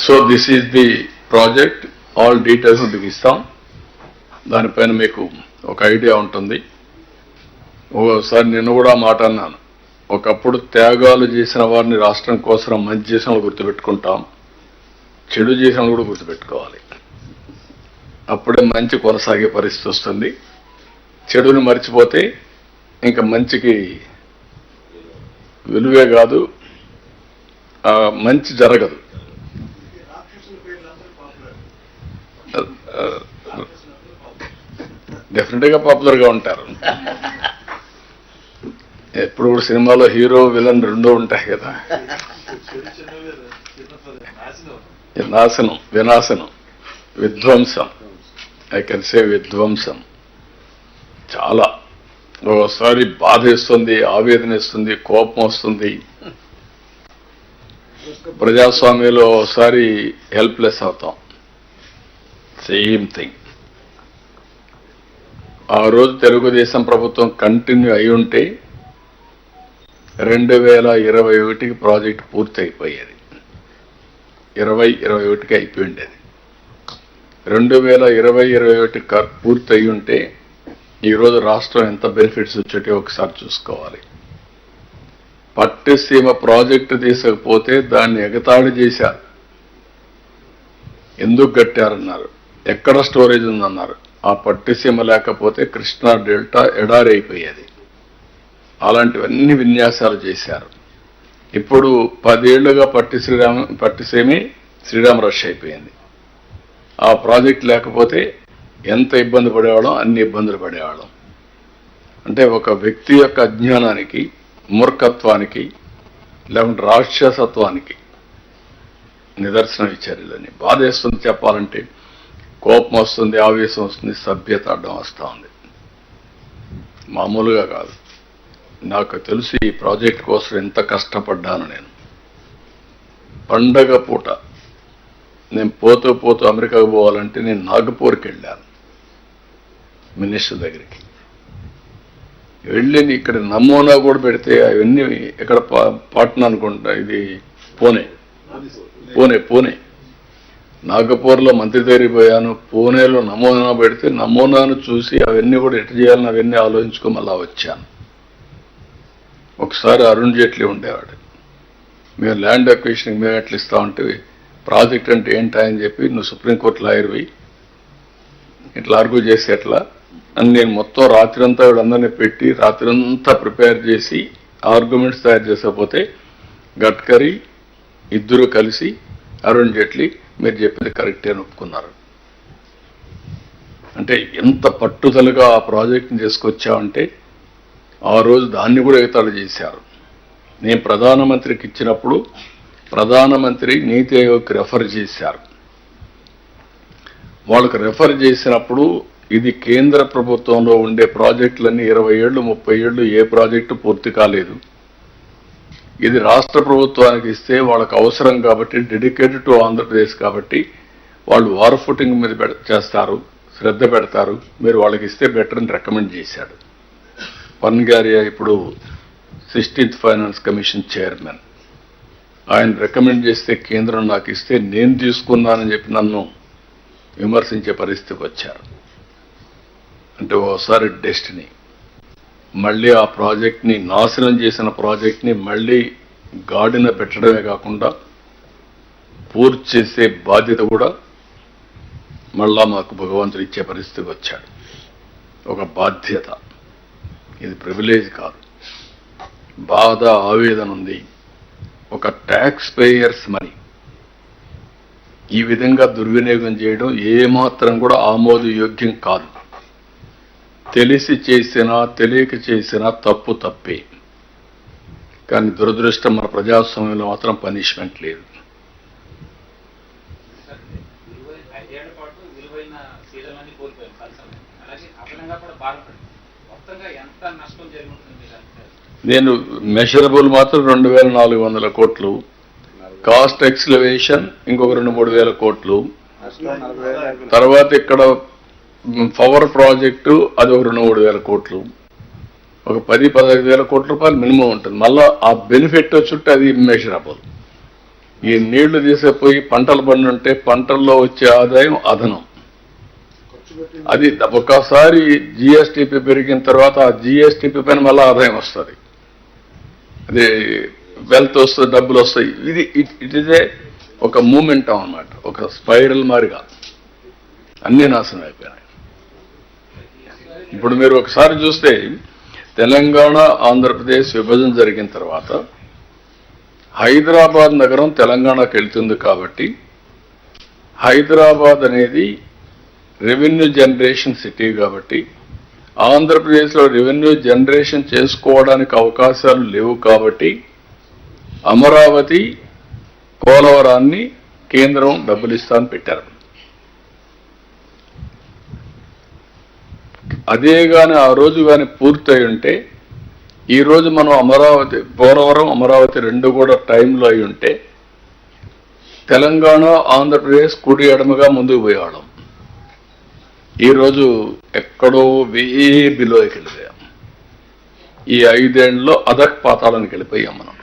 So this is the project. All details మీకు ఇస్తాం. దానిపైన మీకు ఒక ఐడియా ఉంటుంది. ఒకసారి నేను కూడా మాట అన్నాను, ఒకప్పుడు త్యాగాలు చేసిన వారిని రాష్ట్రం కోసం మంచి చేసిన వాళ్ళు గుర్తుపెట్టుకుంటాం, చెడు చేసిన వాళ్ళు కూడా గుర్తుపెట్టుకోవాలి. అప్పుడే మంచి కొనసాగే పరిస్థితి వస్తుంది. చెడుని మర్చిపోతే ఇంకా మంచికి విలువే కాదు, మంచి జరగదు. డెఫినెట్గా పాపులర్గా ఉంటారు. ఎప్పుడు కూడా సినిమాలో హీరో విలన్ రెండూ ఉంటాయి కదా. నాశనం, వినాశనం, విధ్వంసం. ఐ కెన్ సే విధ్వంసం. చాలా ఒకసారి బాధ ఇస్తుంది, ఆవేదన ఇస్తుంది, కోపం వస్తుంది. ప్రజాస్వామ్యంలో ఒకసారి హెల్ప్లెస్ అవుతాం. Same thing. ఆ రోజు తెలుగుదేశం ప్రభుత్వం కంటిన్యూ అయి ఉంటే 2021కి ప్రాజెక్ట్ పూర్తి అయిపోయేది. 2021కి అయిపోయి ఉండేది. 2020-21 పూర్తి అయి ఉంటే ఈరోజు రాష్ట్రం ఎంత బెనిఫిట్స్ వచ్చేటో ఒకసారి చూసుకోవాలి. పట్టిసీమ ప్రాజెక్టు తీసుకపోతే దాన్ని ఎగతాళి చేశారు. ఎందుకు కట్టారన్నారు, ఎక్కడ స్టోరేజ్ ఉందన్నారు. ఆ పట్టిసీమ లేకపోతే కృష్ణా డెల్టా ఎడారి అయిపోయేది. అలాంటివన్నీ విన్యాసాలు చేశారు. ఇప్పుడు 10 ఏళ్లుగా పట్టిసీమే శ్రీరామ రష్ అయిపోయింది. ఆ ప్రాజెక్ట్ లేకపోతే ఎంత ఇబ్బంది పడేవాళ్ళం, అన్ని ఇబ్బందులు పడేవాళ్ళం. అంటే ఒక వ్యక్తి యొక్క అజ్ఞానానికి, మూర్ఖత్వానికి, లేకుంటే రాక్షసత్వానికి నిదర్శనం ఇచ్చారు. బాధేస్తుంది చెప్పాలంటే. కోపం వస్తుంది, ఆవేశం వస్తుంది, సభ్యత అడ్డం వస్తూ ఉంది. మామూలుగా కాదు. నాకు తెలిసి ఈ ప్రాజెక్ట్ కోసం ఎంత కష్టపడ్డాను నేను. పండగ పూట నేను పోతూ అమెరికాకు పోవాలంటే నేను నాగపూర్కి వెళ్ళాను మినిస్టర్ దగ్గరికి. వెళ్ళి ఇక్కడ నమూనా కూడా పెడితే అవన్నీ ఇక్కడ పాట్నా అనుకుంటా, ఇది పూణే నాగపూర్లో మంత్రి దగ్గరికి పోయాను. పూణేలో నమూనా పెడితే నమూనాను చూసి అవన్నీ కూడా ఎట్లా చేయాలని అవన్నీ ఆలోచించుకొని మళ్ళా వచ్చాను. ఒకసారి అరుణ్ జైట్లీ ఉండేవాడు. మేము ల్యాండ్ అక్విజిషన్కి మేము ఎట్లా ఇస్తామంటే, ప్రాజెక్ట్ అంటే ఏంటని చెప్పి, నువ్వు సుప్రీంకోర్టు లాయర్వి, ఇట్లా ఆర్గ్యూ చేసి ఎట్లా అని నేను మొత్తం రాత్రంతా వీళ్ళందరినీ పెట్టి రాత్రంతా ప్రిపేర్ చేసి ఆర్గ్యుమెంట్స్ తయారు చేసకపోతే గడ్కరీ ఇద్దరు కలిసి అరుణ్ జైట్లీ మీరు చెప్పింది కరెక్టే అని ఒప్పుకున్నారు. అంటే ఎంత పట్టుదలగా ఆ ప్రాజెక్ట్ని చేసుకొచ్చామంటే ఆ రోజు దాన్ని కూడా ఎగతాళి చేశారు. నేను ప్రధానమంత్రికి ఇచ్చినప్పుడు ప్రధానమంత్రి నీతి ఆయోగ్కి రెఫర్ చేశారు. వాళ్ళకు రెఫర్ చేసినప్పుడు ఇది కేంద్ర ప్రభుత్వంలో ఉండే ప్రాజెక్టులన్నీ 20 ఏళ్ళు 30 ఏళ్ళు ఏ ప్రాజెక్టు పూర్తి కాలేదు. ఇది రాష్ట్ర ప్రభుత్వానికి ఇస్తే వాళ్ళకు అవసరం కాబట్టి, డెడికేటెడ్ టు ఆంధ్రప్రదేశ్ కాబట్టి వాళ్ళు వార్ ఫుటింగ్ మీద చేస్తారు, శ్రద్ధ పెడతారు, మీరు వాళ్ళకి ఇస్తే బెటర్ అని రికమెండ్ చేశాడు. పన్గారియా ఇప్పుడు 16th ఫైనాన్స్ కమిషన్ చైర్మన్. ఆయన రికమెండ్ చేస్తే కేంద్రం నాకు ఇస్తే నేను తీసుకున్నానని చెప్పి నన్ను విమర్శించే పరిస్థితికి వచ్చారు. అంటే ఓసారి డెస్టినీ. మళ్ళీ ఆ ప్రాజెక్ట్ని, నాశనం చేసిన ప్రాజెక్ట్ని మళ్ళీ గాడిన పెట్టడమే కాకుండా పూర్తి చేసే బాధ్యత కూడా మళ్ళా మాకు భగవంతుడు ఇచ్చే పరిస్థితికి వచ్చాడు. ఒక బాధ్యత. ఇది ప్రివిలేజ్ కాదు. బాధ, ఆవేదన ఉంది. ఒక ట్యాక్స్ పేయర్స్ మనీ ఈ విధంగా దుర్వినియోగం చేయడం ఏమాత్రం కూడా ఆమోదయోగ్యం కాదు. తెలిసి చేసినా తెలియక చేసినా తప్పు తప్పే. కానీ దురదృష్టం మన ప్రజాస్వామ్యంలో మాత్రం పనిష్మెంట్ లేదు. నేను మెషరబుల్ మాత్రం 2400 కోట్లు, కాస్ట్ ఎక్స్లవేషన్ ఇంకొక 2-3 వేల కోట్లు, తర్వాత ఇక్కడ పవర్ ప్రాజెక్టు అది ఒక 2-3 వేల కోట్లు, ఒక 10-15 వేల కోట్ల రూపాయలు మినిమం ఉంటుంది. మళ్ళా ఆ బెనిఫిట్ చుట్టూ అది ఇమ్మెజరబుల్. ఈ నీళ్లు తీసేపోయి పంటలు పండుంటే పంటల్లో వచ్చే ఆదాయం అదనం. అది ఒకసారి జిఎస్టిపి పెరిగిన తర్వాత ఆ జిఎస్టిపి పైన మళ్ళీ ఆదాయం వస్తుంది, అది వెల్త్ వస్తుంది, డబ్బులు వస్తాయి. ఇట్ ఇదే ఒక మూమెంటం అన్నమాట, ఒక స్పైరల్ మారిగా అన్ని నాశనం అయిపోయినాయి. ఇప్పుడు మీరు ఒకసారి చూస్తే తెలంగాణ ఆంధ్రప్రదేశ్ విభజన జరిగిన తర్వాత హైదరాబాద్ నగరం తెలంగాణకు వెళ్తుంది కాబట్టి హైదరాబాద్ అనేది రెవెన్యూ జనరేషన్ సిటీ కాబట్టి ఆంధ్రప్రదేశ్లో రెవెన్యూ జనరేషన్ చేసుకోవడానికి అవకాశాలు లేవు కాబట్టి అమరావతి పోలవరాన్ని కేంద్రం డబ్బులు ఇస్తామని పెట్టారు. అదే గాని ఆ రోజు కానీ పూర్తయి ఉంటే ఈరోజు మనం అమరావతి పోలవరం అమరావతి రెండు కూడా టైంలో అయి ఉంటే తెలంగాణ ఆంధ్రప్రదేశ్ కుడి ఎడమగా ముందుకు పోయేవాళ్ళం. ఈరోజు ఎక్కడో బిలోకి వెళ్ళిపోయాం. ఈ 5 ఏళ్లలో అధఃపాతాళానికి వెళ్ళిపోయాం మనం.